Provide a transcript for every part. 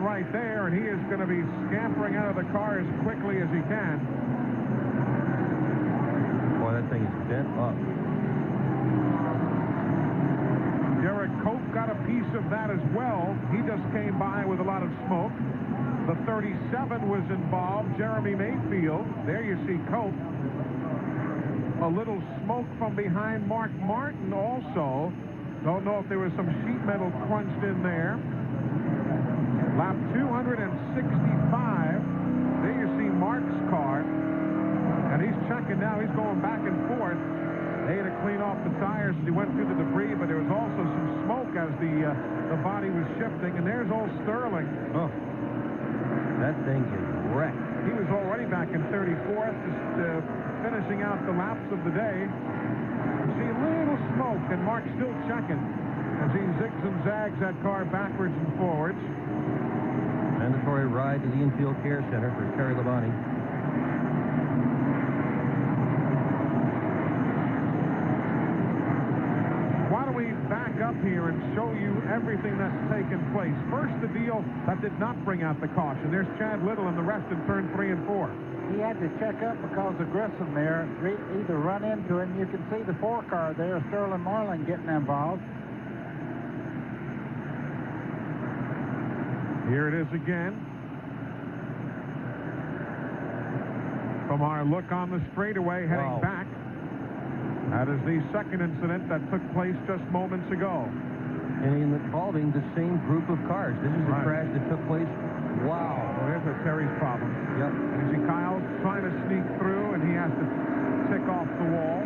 right there, and he is going to be scampering out of the car as quickly as he can. Boy, that thing is bent up. Derek Cope got a piece of that as well. He just came by with a lot of smoke. The 37 was involved, Jeremy Mayfield. There you see Cope. A little smoke from behind Mark Martin also. Don't know if there was some sheet metal crunched in there. Lap 265. There you see Mark's car. And he's checking now. He's going back and forth. They had to clean off the tires as he went through the debris, but there was also some smoke as the body was shifting. And there's old Sterling. Oh, that thing is wrecked. He was already back in 34th, just finishing out the laps of the day. You see a little smoke, and Mark's still checking as he zigs and zags that car backwards and forwards. Mandatory ride to the infield care center for Terry Labonte. Why don't we back up here and show you everything that's taken place. First, the deal that did not bring out the caution. There's Chad Little and the rest in turn 3 and 4. He had to check up because of Grissom there. Either run into him. You can see the 4 car there, Sterling Marlin getting involved. Here it is again. From our look on the straightaway heading back. That is the second incident that took place just moments ago. And involving the same group of cars. This is a crash that took place. Wow. Well, there's a Terry's problem. Yep. And you see Kyle's trying to sneak through, and he has to tick off the wall.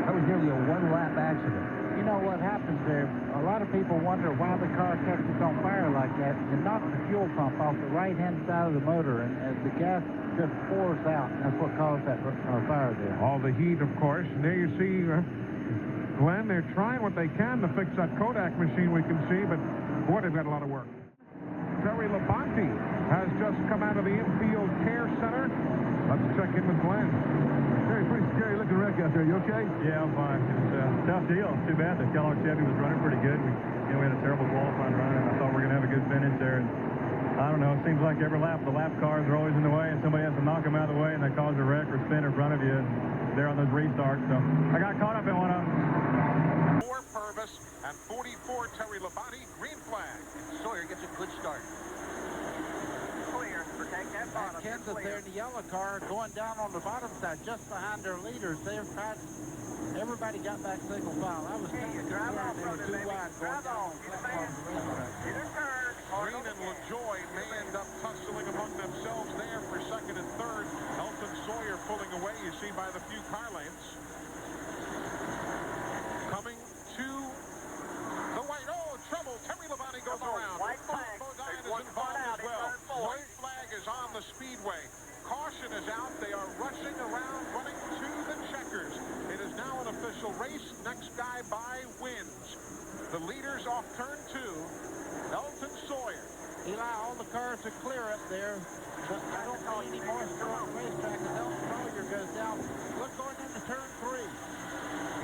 That was nearly a one-lap accident. You know what happens there? A lot of people wonder why the car catches on fire like that. You knock the fuel pump off the right-hand side of the motor, and as the gas just pours out, that's what caused that fire there. All the heat, of course. And there you see Glenn. They're trying what they can to fix that Kodak machine we can see, but boy, they've got a lot of work. Terry Labonte has just come out of the infield care center. Let's check in with Glenn. Terry, pretty scary looking wreck out there. You okay? Yeah, I'm fine. It's a tough deal. It's too bad. The Kellogg Chevy was running pretty good. We had a terrible qualifying run, and I thought we were going to have a good finish there. And I don't know. It seems like every lap, the lap cars are always in the way, and somebody has to knock them out of the way, and they cause a wreck or spin in front of you. And they're on those restarts. So I got caught up in one of them. 4 Purvis and 44 Terry Labonte. Green flag. Sawyer gets a good start. Clear. Protect that bottom. Kansas there in the yellow car going down on the bottom side just behind their leaders. They're trying. Everybody got back single file. I was thinking they were too wide going down on the platform. Green and LaJoy may end up tussling among themselves there for second and third. Elton Sawyer pulling away, you see, by the few car lanes. Coming to the white. Oh, trouble. Terry Labonte goes around. White flag. Todd Bodine is involved as well. White flag is on the speedway. Caution is out. They are rushing around, running to the checkers. It is now an official race. Next guy by wins. The leaders off turn 2. Elton Sawyer. Eli, all the cars are clear up there, but I don't see any more strong racetrack as Elton Sawyer goes down. Look going into turn 3.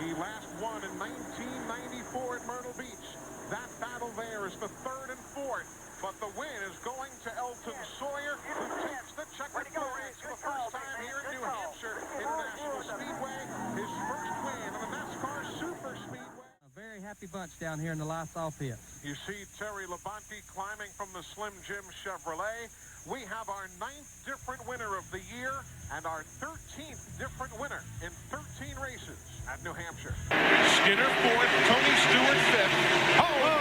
He last won in 1994 at Myrtle Beach. That battle there is for 3rd and 4th, but the win is going to Elton Sawyer, who takes the checkered flags for the first time here at New Hampshire International Speedway. His first win in the NASCAR Super Speedway. Very happy bunch down here in the Lysol pit. You see Terry Labonte climbing from the Slim Jim Chevrolet. We have our 9th different winner of the year and our 13th different winner in 13 races at New Hampshire. Skinner 4th, Tony Stewart 5th.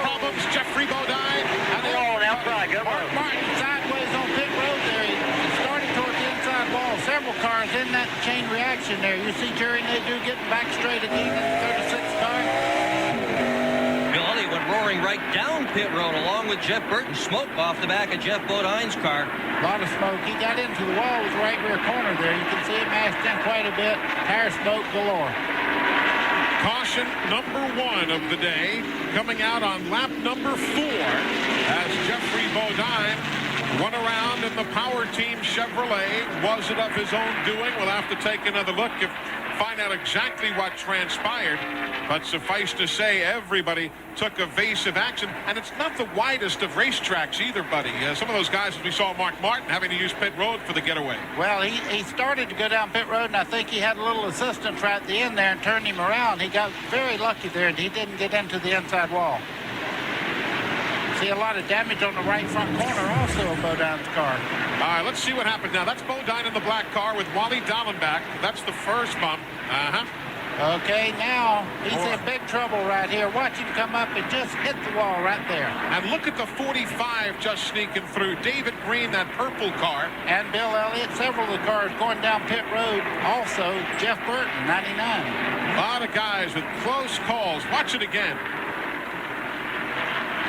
Problems, Jeffrey Bodine. And they're all outside. Mark Martin sideways on pit road there. He's starting towards the inside wall. Several cars in that chain reaction there. You see Jerry Nadeau getting back straight again in the 36th car. Went roaring right down pit road along with Jeff Burton. Smoke off the back of Jeff Bodine's car. A lot of smoke. He got into the wall. It was right rear corner there. You can see it mashed in quite a bit. Tire smoke galore. Caution number 1 of the day coming out on lap number 4 as Jeffrey Bodine run around in the Power Team Chevrolet. Was it of his own doing? We'll have to take another look. If find out exactly what transpired. But suffice to say, everybody took evasive action. And it's not the widest of racetracks either, buddy. Some of those guys, as we saw Mark Martin, having to use pit road for the getaway. Well, he started to go down pit road, and I think he had a little assistance right at the end there and turned him around. He got very lucky there, and he didn't get into the inside wall. See a lot of damage on the right front corner also of Bodine's car. All right, let's see what happened now. That's Bodine in the black car with Wally Dallenbach. That's the first bump. Okay, now he's in big trouble right here. Watch him come up and just hit the wall right there. And look at the 45 just sneaking through. David Green, that purple car. And Bill Elliott, several of the cars going down pit road. Also, Jeff Burton, 99. A lot of guys with close calls. Watch it again.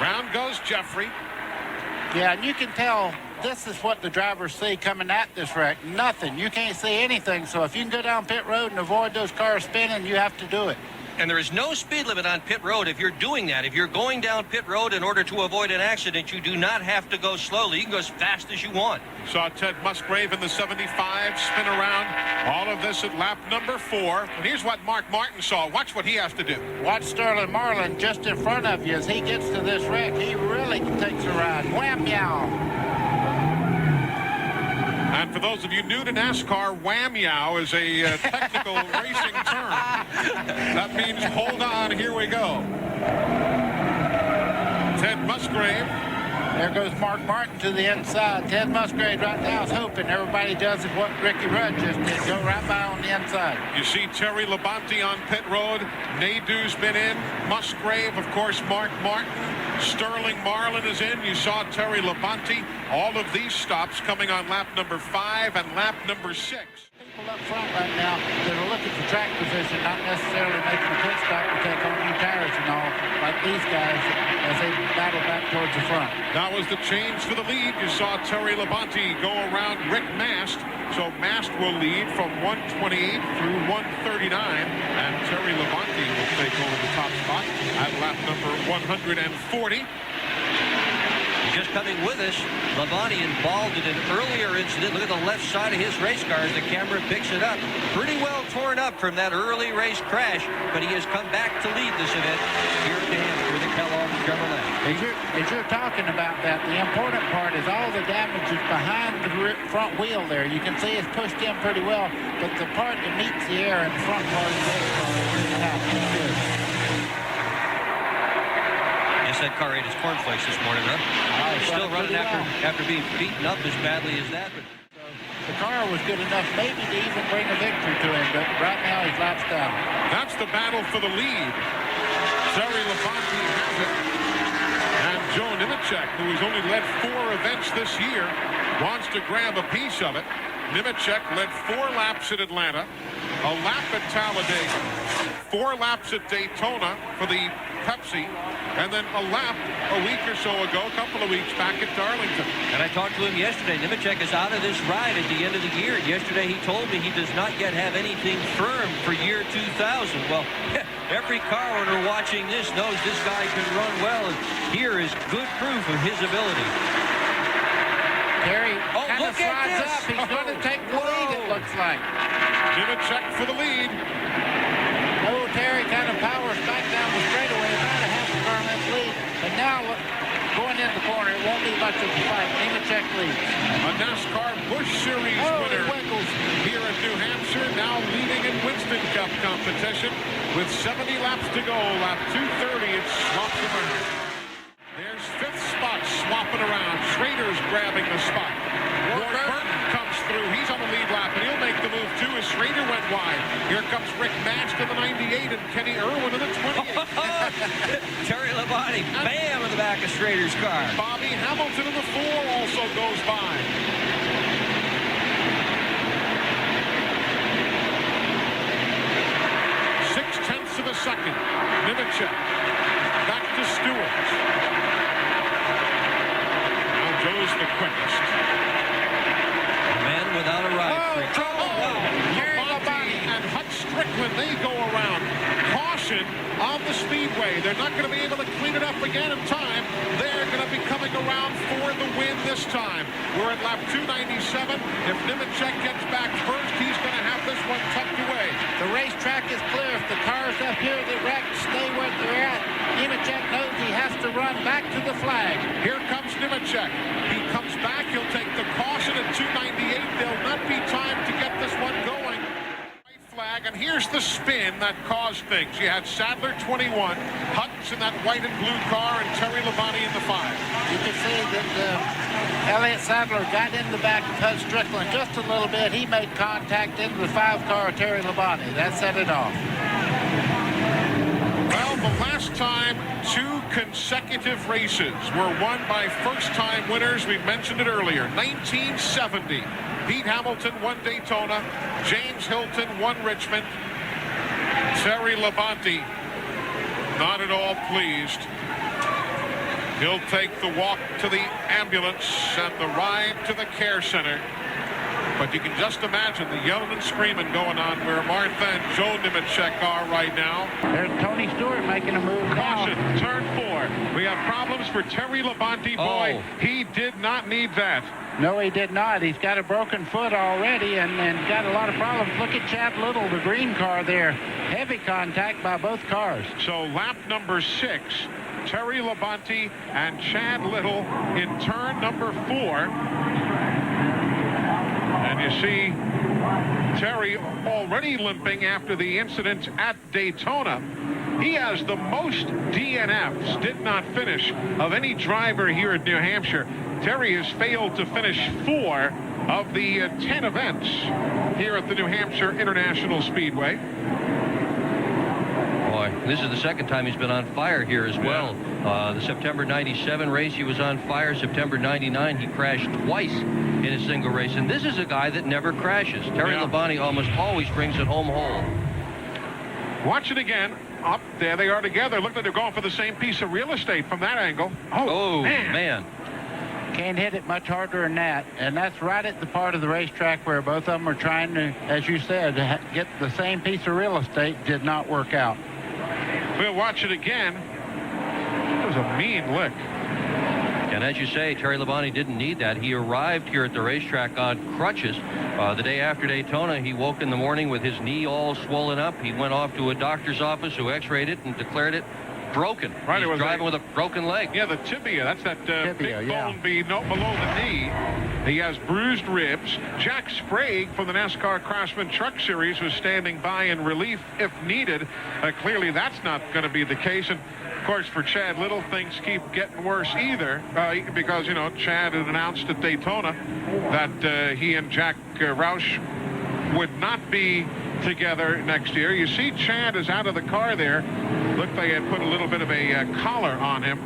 Round goes Jeffrey. Yeah, and you can tell this is what the drivers see coming at this wreck. Nothing. You can't see anything. So if you can go down pit road and avoid those cars spinning, you have to do it. And there is no speed limit on pit road if you're doing that. If you're going down pit road in order to avoid an accident, you do not have to go slowly. You can go as fast as you want. Saw Ted Musgrave in the 75 spin around. All of this at lap number 4. And here's what Mark Martin saw. Watch what he has to do. Watch Sterling Marlin just in front of you as he gets to this wreck. He really takes a ride. Wham-yow. And for those of you new to NASCAR, wham-yow is a technical racing term. That means, hold on, here we go. Ted Musgrave. There goes Mark Martin to the inside. Ted Musgrave right now is hoping everybody does what Ricky Rudd just did. Go right by on the inside. You see Terry Labonte on pit road. Nadeau's been in. Musgrave, of course, Mark Martin. Sterling Marlin is in. You saw Terry Labonte. All of these stops coming on lap number 5 and lap number 6. People up front right now that are looking for track position, not necessarily making a pit stop to take on new tires and all, like these guys as they battle back towards the front. That was the change for the lead. You saw Terry Labonte go around Rick Mast. So Mast will lead from 128 through 139, and Terry Labonte will take over the top spot at lap number 140. Just coming with us, Labonte involved in an earlier incident. Look at the left side of his race car as the camera picks it up. Pretty well torn up from that early race crash, but he has come back to lead this event here at the Hampshire with the Kellogg Chevrolet. As you're talking about that, the important part is all the damage is behind the front wheel there. You can see it's pushed in pretty well, but the part that meets the air in the front part of the race car is not good. That car ate his cornflakes this morning, huh? He's still running after being beaten up as badly as that. But the car was good enough maybe to even bring a victory to him, but right now he's laps down. That's the battle for the lead. Terry Labonte has it. And Joe Nemechek, who has only led 4 events this year, wants to grab a piece of it. Nemechek led 4 laps at Atlanta, a lap at Talladega, 4 laps at Daytona for the Pepsi, and then a lap a week or so ago, a couple of weeks back at Darlington. And I talked to him yesterday. Nemechek is out of this ride at the end of the year. Yesterday he told me he does not yet have anything firm for year 2000. Well, every car owner watching this knows this guy can run well, and here is good proof of his ability. Terry kind of slides up. He's going to take the lead, it looks like. Nemechek for the lead. Oh, Terry kind of powers back down the straightaway, about a half a car length lead. And now, going in the corner, it won't be much of a fight. Nemechek leads. A NASCAR Busch Series winner here at New Hampshire, now leading in Winston Cup competition with 70 laps to go. Lap 230, it swaps around. There's 5th spot swapping around. Schrader's grabbing the spot. Ward Burton comes through. He's on the lead lap, and he'll make the move too as Schrader went wide. Here comes Rick Mast in the 98 and Kenny Irwin in the 28. Terry Labonte, bam, in the back of Schrader's car. Bobby Hamilton in the 4 also goes by. .6 of a second. Nemechek back to Stewart. Now Joe's the quickest. A man without a ride. Labonte and Stricklin, they go around. Caution on the speedway. They're not going to be able to clean it up again in time. They're going to be coming around for the win this time. We're at lap 297. If Nemechek gets back first, he's going to have this one tucked away. The racetrack is clear. If the cars up here that wrecked stay where they're at, Nemechek knows he has to run back to the flag. Here comes Nemechek. He comes back. He'll take the caution at 298. There'll not be time to get this one going. White flag, and here's the spin that caused things. You had Sadler 21, Hutch in that white and blue car, and Terry Labonte in the 5. You can see that Elliott Sadler got in the back of Todd Stricklin just a little bit. He made contact into the 5 car of Terry Labonte. That set it off. Well, the last time 2 consecutive races were won by first-time winners, we mentioned it earlier. 1970, Pete Hamilton won Daytona, James Hilton won Richmond. Terry Labonte not at all pleased. He'll take the walk to the ambulance and the ride to the care center. But you can just imagine the yelling and screaming going on where Martha and Joe Nemechek are right now. There's Tony Stewart making a move now. Caution, turn 4. We have problems for Terry Labonte. Boy, he did not need that. No, he did not. He's got a broken foot already and got a lot of problems. Look at Chad Little, the green car there. Heavy contact by both cars. So lap number 6, Terry Labonte and Chad Little in turn number 4. And you see Terry already limping after the incident at Daytona. He has the most DNFs, did not finish, of any driver here at New Hampshire. Terry has failed to finish 4 of the 10 events here at the New Hampshire International Speedway. Boy, this is the second time he's been on fire here as well. The September 97 race, he was on fire. September 99, he crashed twice in a single race. And this is a guy that never crashes. Terry Labonte almost always brings it home whole. Watch it again. Up there they are together. Look like they're going for the same piece of real estate from that angle. Oh, man. Can't hit it much harder than that. And that's right at the part of the racetrack where both of them are trying to, as you said, get the same piece of real estate. Did not work out. We'll watch it again. It was a mean lick. And as you say, Terry Labonte didn't need that. He arrived here at the racetrack on crutches. The day after Daytona, he woke in the morning with his knee all swollen up. He went off to a doctor's office who x-rayed it and declared it broken. Right, He's it was driving with a broken leg. Yeah, the tibia. That's that big bone below the knee. He has bruised ribs. Jack Sprague from the NASCAR Craftsman Truck Series was standing by in relief if needed. Clearly, that's not going to be the case. And of course, for Chad Little, things keep getting worse either because, you know, Chad had announced at Daytona that he and Jack Roush would not be together next year. You see Chad is out of the car there. Looked like they had put a little bit of a collar on him.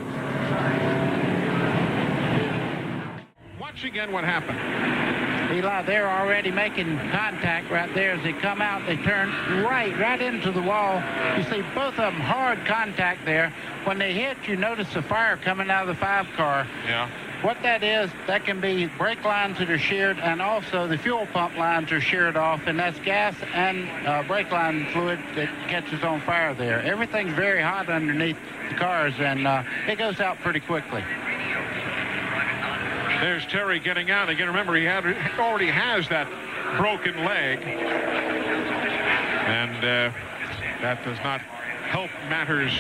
Watch again what happened. Eli, they're already making contact right there. As they come out, they turn right into the wall. You see both of them hard contact there. When they hit, you notice the fire coming out of the 5 car. Yeah. What that is, that can be brake lines that are sheared, and also the fuel pump lines are sheared off, and that's gas and brake line fluid that catches on fire there. Everything's very hot underneath the cars, and it goes out pretty quickly. There's Terry getting out. Again, remember, he already has that broken leg, and that does not help matters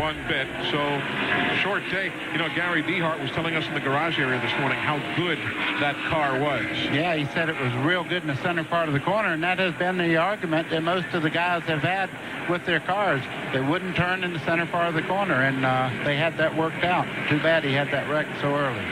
one bit. So, short day. You know, Gary Dehart was telling us in the garage area this morning how good that car was. Yeah, he said it was real good in the center part of the corner, and that has been the argument that most of the guys have had with their cars. They wouldn't turn in the center part of the corner, and they had that worked out. Too bad he had that wreck so early.